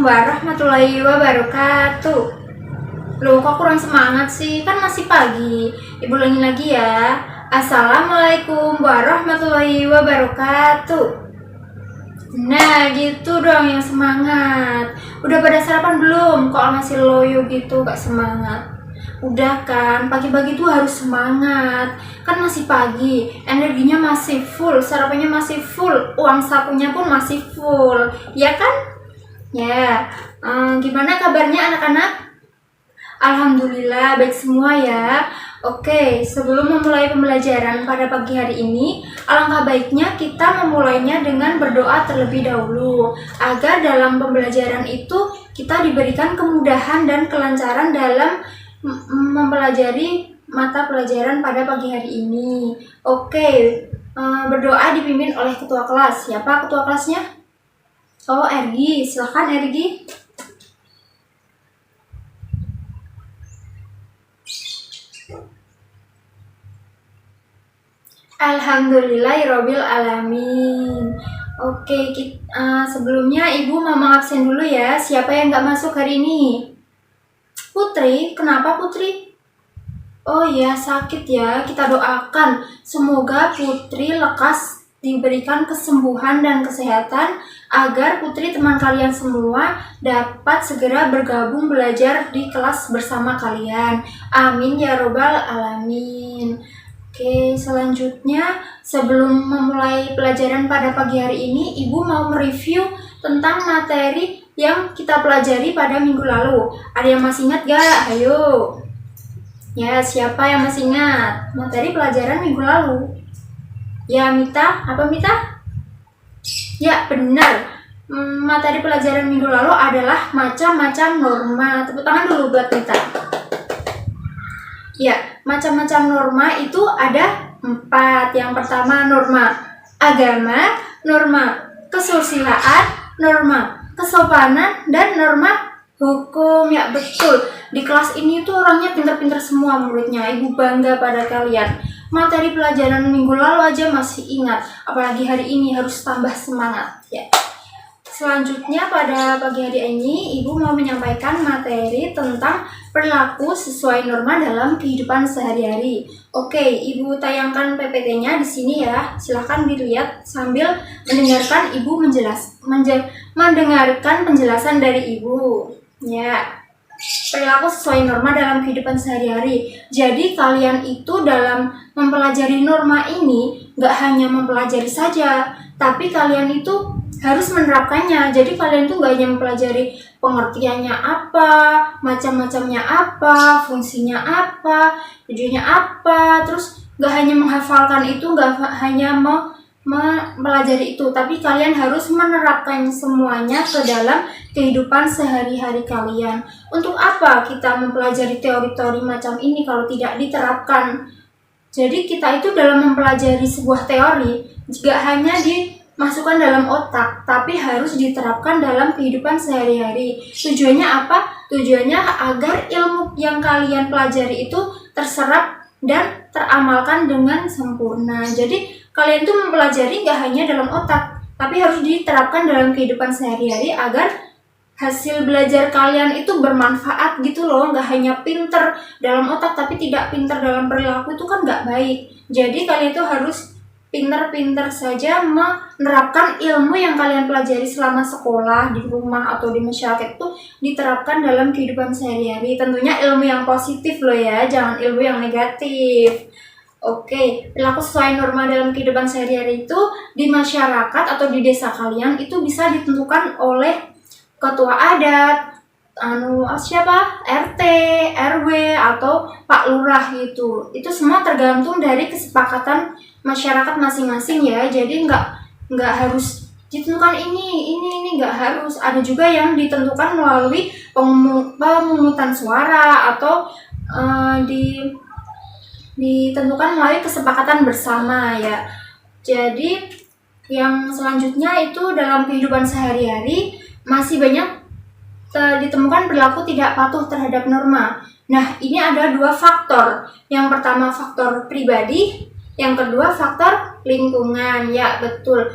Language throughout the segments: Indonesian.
warahmatullahi wabarakatuh. Loh, kok kurang semangat sih? Kan masih pagi. Ibu ulangi lagi ya. Assalamualaikum warahmatullahi wabarakatuh. Nah, gitu dong yang semangat. Udah pada sarapan belum? Kok masih loyo gitu, gak semangat? Udah kan, pagi-pagi tuh harus semangat. Kan masih pagi, energinya masih full, sarapannya masih full, uang sakunya pun masih full. Ya kan? Ya, gimana kabarnya anak-anak? Alhamdulillah baik semua ya. Oke, sebelum memulai pembelajaran pada pagi hari ini, alangkah baiknya kita memulainya dengan berdoa terlebih dahulu, agar dalam pembelajaran itu kita diberikan kemudahan dan kelancaran dalam mempelajari mata pelajaran pada pagi hari ini. Oke, berdoa dipimpin oleh ketua kelas. Siapa ketua kelasnya? Oh, Ergi, silahkan Ergi. Alhamdulillahirobbil alamin. Oke, sebelumnya Ibu mau absen dulu ya. Siapa yang nggak masuk hari ini? Putri, kenapa Putri? Oh ya, sakit ya. Kita doakan semoga Putri lekas diberikan kesembuhan dan kesehatan agar Putri teman kalian semua dapat segera bergabung belajar di kelas bersama kalian. Amin ya robbal alamin. Oke, selanjutnya sebelum memulai pelajaran pada pagi hari ini, Ibu mau mereview tentang materi yang kita pelajari pada minggu lalu. Ada yang masih ingat gak? Ayo. Ya, siapa yang masih ingat materi pelajaran minggu lalu? Ya, Mita. Apa Mita? Ya, benar. Materi pelajaran minggu lalu adalah macam-macam norma. Tepuk tangan dulu buat Mita. Ya, macam-macam norma itu ada 4. Yang pertama norma agama, norma kesusilaan, norma kesopanan, dan norma hukum. Ya, betul. Di kelas ini tuh orangnya pintar-pintar semua muridnya. Ibu bangga pada kalian. Materi pelajaran minggu lalu aja masih ingat, apalagi hari ini harus tambah semangat ya. Selanjutnya pada pagi hari ini Ibu mau menyampaikan materi tentang perilaku sesuai norma dalam kehidupan sehari-hari. Oke, Ibu tayangkan PPT-nya di sini ya. Silahkan dilihat sambil mendengarkan Ibu mendengarkan penjelasan dari Ibu. Ya. Perilaku sesuai norma dalam kehidupan sehari-hari. Jadi kalian itu dalam mempelajari norma ini gak hanya mempelajari saja, tapi kalian itu harus menerapkannya. Jadi kalian tuh gak hanya mempelajari pengertiannya apa, macam-macamnya apa, fungsinya apa, tujuannya apa, terus gak hanya menghafalkan itu, gak hanya mempelajari itu, tapi kalian harus menerapkan semuanya ke dalam kehidupan sehari-hari kalian. Untuk apa kita mempelajari teori-teori macam ini kalau tidak diterapkan? Jadi kita itu dalam mempelajari sebuah teori juga hanya dimasukkan dalam otak, tapi harus diterapkan dalam kehidupan sehari-hari. Tujuannya apa? Tujuannya agar ilmu yang kalian pelajari itu terserap dan teramalkan dengan sempurna. Jadi kalian tuh mempelajari gak hanya dalam otak, tapi harus diterapkan dalam kehidupan sehari-hari agar hasil belajar kalian itu bermanfaat gitu loh. Gak hanya pinter dalam otak tapi tidak pinter dalam perilaku, itu kan gak baik. Jadi kalian tuh harus pinter-pinter saja menerapkan ilmu yang kalian pelajari selama sekolah, di rumah, atau di masyarakat itu diterapkan dalam kehidupan sehari-hari. Tentunya ilmu yang positif loh ya, jangan ilmu yang negatif. Oke, perilaku sesuai norma dalam kehidupan sehari-hari itu di masyarakat atau di desa kalian itu bisa ditentukan oleh ketua adat, siapa? RT, RW, atau Pak Lurah gitu. Itu semua tergantung dari kesepakatan masyarakat masing-masing ya. Jadi nggak harus ditentukan ini nggak harus. Ada juga yang ditentukan melalui pemungutan suara atau ditentukan melalui kesepakatan bersama ya. Jadi yang selanjutnya itu dalam kehidupan sehari-hari masih banyak ditemukan perilaku tidak patuh terhadap norma. Nah, ini ada 2 faktor. Yang pertama faktor pribadi, yang kedua faktor lingkungan. Ya, betul.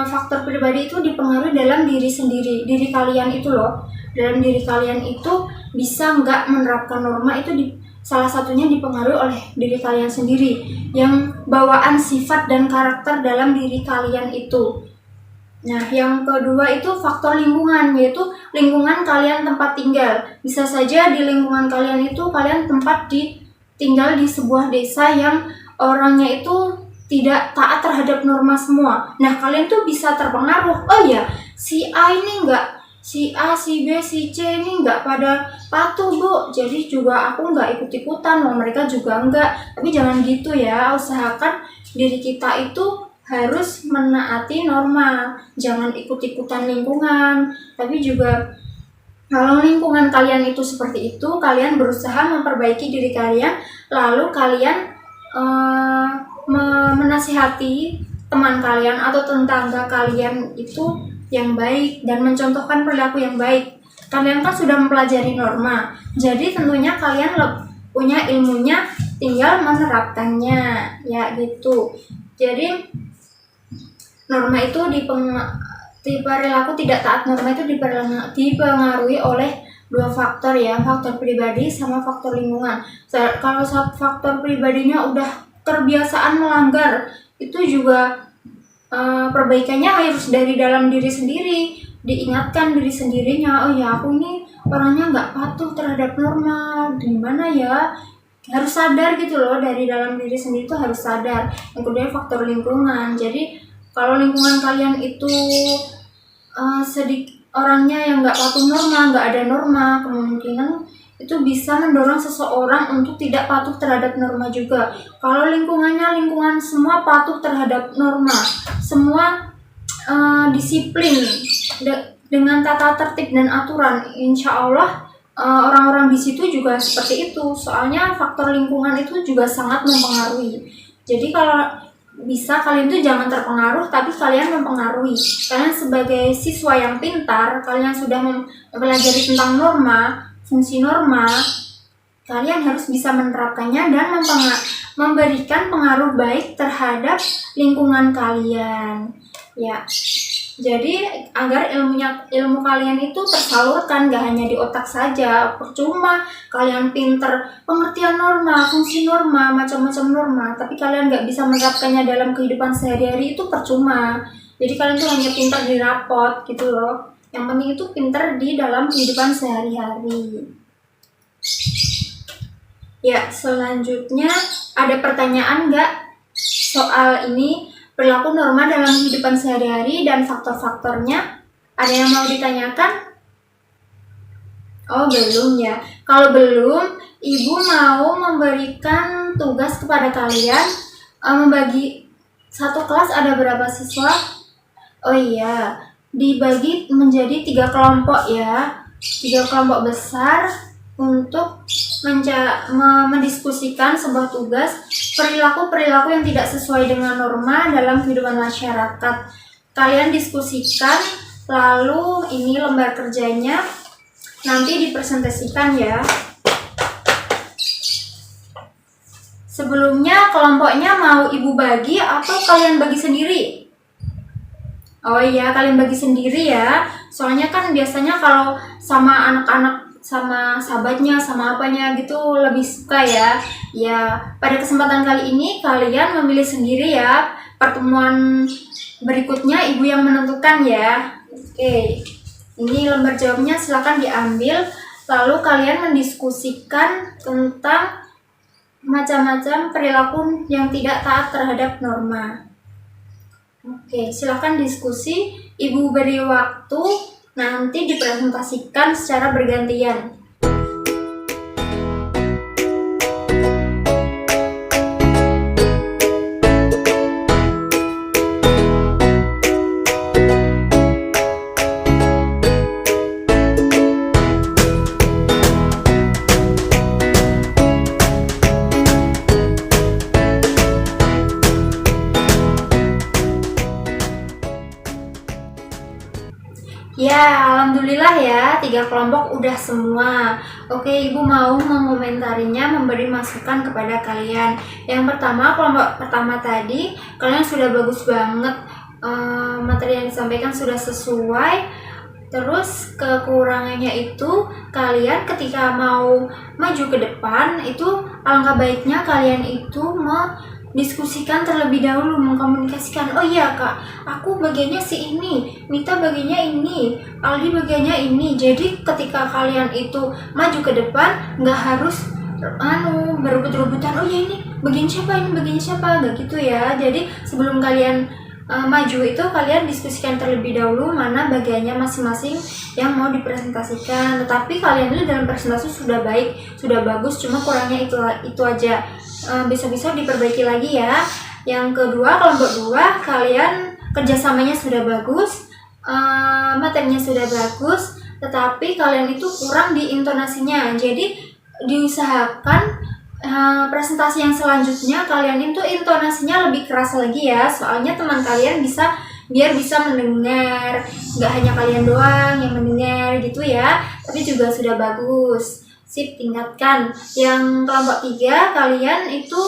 Faktor pribadi itu dipengaruhi dalam diri sendiri. Diri kalian itu loh. Dalam diri kalian itu bisa nggak menerapkan norma itu salah satunya dipengaruhi oleh diri kalian sendiri. Yang bawaan sifat dan karakter dalam diri kalian itu. Nah, yang kedua itu faktor lingkungan, yaitu lingkungan kalian tempat tinggal. Bisa saja di lingkungan kalian itu kalian tinggal di sebuah desa yang orangnya itu tidak taat terhadap norma semua. Nah, kalian tuh bisa terpengaruh. Oh ya, si A ini enggak, si A, si B, si C ini enggak pada patuh, Bu. Jadi juga aku enggak ikut-ikutan, mereka juga enggak. Tapi jangan gitu ya, usahakan diri kita itu harus menaati norma, jangan ikut-ikutan lingkungan. Tapi juga kalau lingkungan kalian itu seperti itu, kalian berusaha memperbaiki diri kalian, lalu kalian menasihati teman kalian atau tetangga kalian itu yang baik dan mencontohkan perilaku yang baik. Kalian kan sudah mempelajari norma, jadi tentunya kalian punya ilmunya, tinggal menerapkannya, ya gitu. Jadi norma itu perilaku tidak taat norma itu dipengaruhi oleh dua faktor ya, faktor pribadi sama faktor lingkungan. Kalau faktor pribadinya udah kebiasaan melanggar, itu juga perbaikannya harus dari dalam diri sendiri, diingatkan diri sendirinya, oh ya aku ini orangnya nggak patuh terhadap norma, gimana ya, harus sadar gitu loh, dari dalam diri sendiri itu harus sadar. Yang kedua faktor lingkungan. Jadi kalau lingkungan kalian itu orangnya yang nggak patuh norma, nggak ada norma, kemungkinan itu bisa mendorong seseorang untuk tidak patuh terhadap norma juga. Kalau lingkungannya lingkungan semua patuh terhadap norma, semua disiplin dengan tata tertib dan aturan, insya Allah orang-orang di situ juga seperti itu. Soalnya faktor lingkungan itu juga sangat mempengaruhi. Jadi kalau bisa kalian tuh jangan terpengaruh, tapi kalian mempengaruhi. Kalian sebagai siswa yang pintar, kalian sudah mempelajari tentang norma, fungsi norma, kalian harus bisa menerapkannya dan memberikan pengaruh baik terhadap lingkungan kalian. Ya, jadi agar ilmu kalian itu tersalurkan, gak hanya di otak saja. Percuma kalian pinter pengertian norma, fungsi norma, macam-macam norma, tapi kalian gak bisa menerapkannya dalam kehidupan sehari-hari, itu percuma. Jadi kalian tuh hanya pinter di rapot gitu loh. Yang penting itu pinter di dalam kehidupan sehari-hari. Ya, selanjutnya ada pertanyaan gak soal ini? Perilaku norma dalam kehidupan sehari-hari dan faktor-faktornya. Ada yang mau ditanyakan? Oh, belum ya. Kalau belum, Ibu mau memberikan tugas kepada kalian, membagi satu kelas ada berapa siswa? Oh iya, dibagi menjadi 3 kelompok ya. 3 kelompok besar untuk mendiskusikan sebuah tugas perilaku-perilaku yang tidak sesuai dengan norma dalam kehidupan masyarakat. Kalian diskusikan, lalu ini lembar kerjanya nanti dipresentasikan ya. Sebelumnya kelompoknya mau Ibu bagi atau kalian bagi sendiri? Oh iya, kalian bagi sendiri ya. Soalnya kan biasanya kalau sama anak-anak, sama sahabatnya, sama apanya gitu lebih suka ya. Ya, pada kesempatan kali ini kalian memilih sendiri ya. Pertemuan berikutnya Ibu yang menentukan ya. Oke, ini lembar jawabnya silakan diambil. Lalu kalian mendiskusikan tentang macam-macam perilaku yang tidak taat terhadap norma. Oke, silakan diskusi. Ibu beri waktu, nanti dipresentasikan secara bergantian. Ya, alhamdulillah ya, 3 kelompok udah semua. Oke, Ibu mau mengomentarinya, memberi masukan kepada kalian. Yang pertama, kelompok pertama tadi, kalian sudah bagus banget. Materi yang disampaikan sudah sesuai. Terus kekurangannya itu, kalian ketika mau maju ke depan, itu alangkah baiknya kalian itu diskusikan terlebih dahulu, mengkomunikasikan, oh iya kak, aku bagiannya si ini, Mita bagiannya ini, Aldi bagiannya ini. Jadi ketika kalian itu maju ke depan, nggak harus berebut-rebutan, oh ya ini bagian siapa, ini bagian siapa, nggak gitu ya. Jadi sebelum kalian maju itu, kalian diskusikan terlebih dahulu mana bagiannya masing-masing yang mau dipresentasikan. Tetapi kalian ini dalam presentasi sudah baik, sudah bagus, cuma kurangnya itu aja. Bisa-bisa diperbaiki lagi ya. Yang kedua, kelompok 2, kalian kerjasamanya sudah bagus, materinya sudah bagus, tetapi kalian itu kurang di intonasinya. Jadi diusahakan presentasi yang selanjutnya kalian itu intonasinya lebih keras lagi ya, soalnya teman kalian biar bisa mendengar, nggak hanya kalian doang yang mendengar gitu ya, tapi juga sudah bagus. Sip, tingkatkan. Yang kelompok 3, kalian itu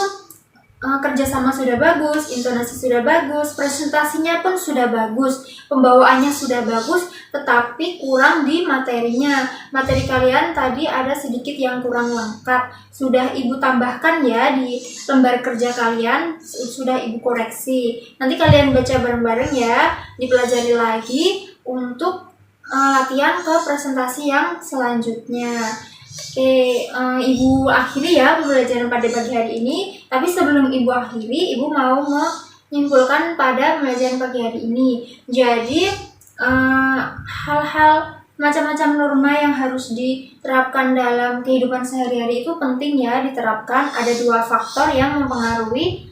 kerjasama sudah bagus, intonasi sudah bagus, presentasinya pun sudah bagus, pembawaannya sudah bagus, tetapi kurang di materinya. Materi kalian tadi ada sedikit yang kurang lengkap, sudah Ibu tambahkan ya di lembar kerja kalian, sudah Ibu koreksi. Nanti kalian baca bareng-bareng ya, dipelajari lagi untuk latihan ke presentasi yang selanjutnya. Oke, Ibu akhiri ya pembelajaran pada pagi hari ini. Tapi sebelum Ibu akhiri, Ibu mau menyimpulkan pada pembelajaran pagi hari ini. Jadi, hal-hal macam-macam norma yang harus diterapkan dalam kehidupan sehari-hari itu penting ya diterapkan. Ada 2 faktor yang mempengaruhi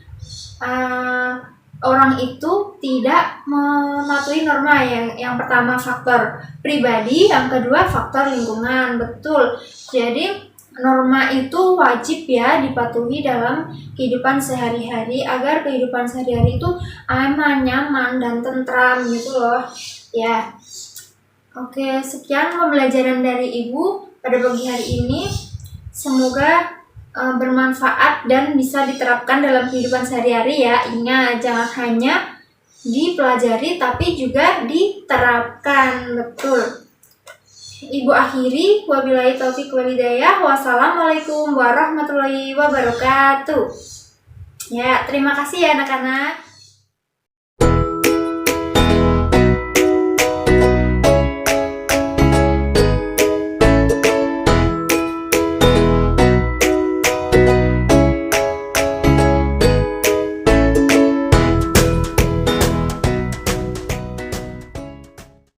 orang itu tidak mematuhi norma. Yang pertama faktor pribadi, yang kedua faktor lingkungan. Betul. Jadi norma itu wajib ya dipatuhi dalam kehidupan sehari-hari agar kehidupan sehari-hari itu aman, nyaman, dan tentram gitu loh ya. Oke, sekian pembelajaran dari Ibu pada pagi hari ini. Semoga bermanfaat dan bisa diterapkan dalam kehidupan sehari-hari ya. Ingat, jangan hanya dipelajari tapi juga diterapkan. Betul. Ibu akhiri, wabillahi taufik wal hidayah. Wassalamualaikum warahmatullahi wabarakatuh. Ya, terima kasih ya anak-anak.